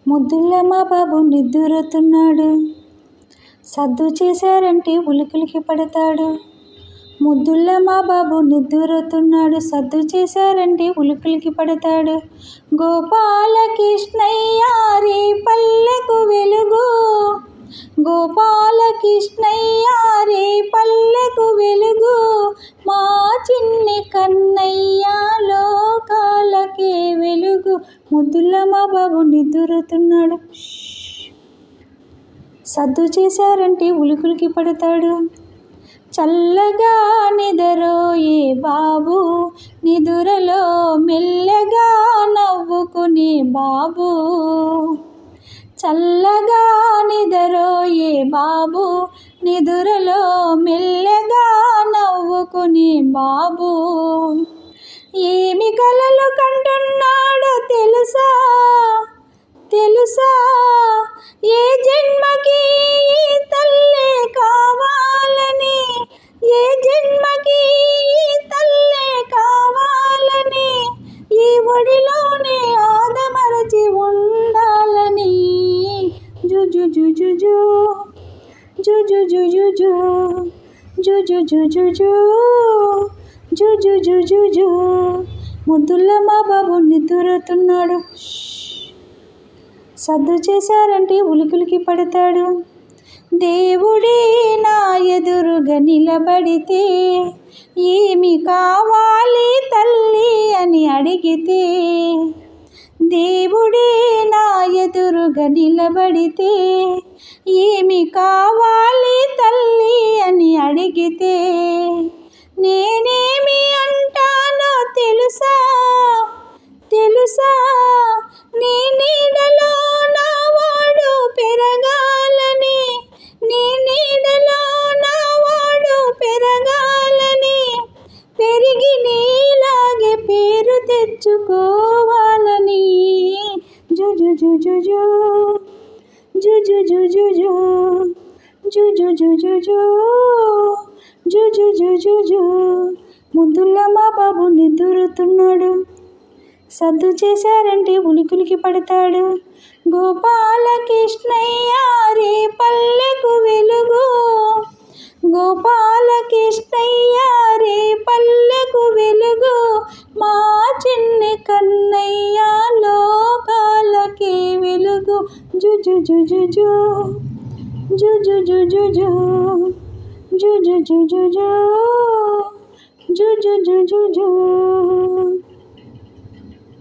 ముద్దుల మా బాబు నిద్దురుతున్నాడు, సద్దు చేశారంటే ఉలికిలికి పడతాడు. ముద్దుల మా బాబు నిద్దురుతున్నాడు, సద్దు చేశారంటే ఉలికిలికి పడతాడు. గోపాలకృష్ణయ్య రే పల్లెకు వెలుగు, గోపాలకృష్ణయ్య రే పల్లెకు వెలుగు, మా చిన్ని కన్నయ్య లోకాలకే వెలుగు. ముద్దుల మా బాబు నిద్దురుతున్నాడు, సద్దు చేశారంటే ఉలికులికి పడతాడు. చల్లగా నిదరోయే బాబు, నిదురలో మెల్లగా నవ్వుకునే బాబు. చల్లగా నిదరోయే బాబు, నిదురలో మెల్లగా నవ్వుకునే బాబు. ఏమి కలలు కంటున్నాడో తెలుసా తెలుసా, ఏ జన్మకి తల్లే కావాలని, ఏ జన్మకి తల్లే కావాలని, ఈ ఒడిలోనే ఆదమరచి ఉండాలని. జుజు జుజు జుజు జుజు జుజు జుజు జుజు జుజు. ముద్దుల మా బాబు నిద్దురుతున్నాడు, సద్దు చేశారంటే ఉలికిలికి పడతాడు. దేవుడే నా ఎదురుగా నిలబడితే, ఏమి కావాలి తల్లి అని అడిగితే, దేవుడే నా ఎదురుగా నిలబడితే, ఏమి కావాలి తల్లి అని అడిగితే, నేనేమి అంటానో తెలుసా తెలుసా, నీ నీడలో నా వాడు పెరగాలని, నీ నీడలో నా వాడు పెరగాలని, పెరిగి నీలాగే పేరు తెచ్చుకోవాలని. జుజు జుజు జుజు జుజు జుజు జుజు జుజు జుజు. ముద్దుల మా బాబు నిద్దురుతున్నాడు, సద్దు చేశారంటే ఉలికులికి పడతాడు. గోపాలకృష్ణయ్య రే పల్లెకు వెలుగు, గోపాలకృష్ణయ్య రే పల్లెకు వెలుగు, మా చిన్ని కన్నయ్య లోకాలకే వెలుగు. జుజు జుజు జుజు జుజు జుజు జుజు జుజు జుజు జుజు.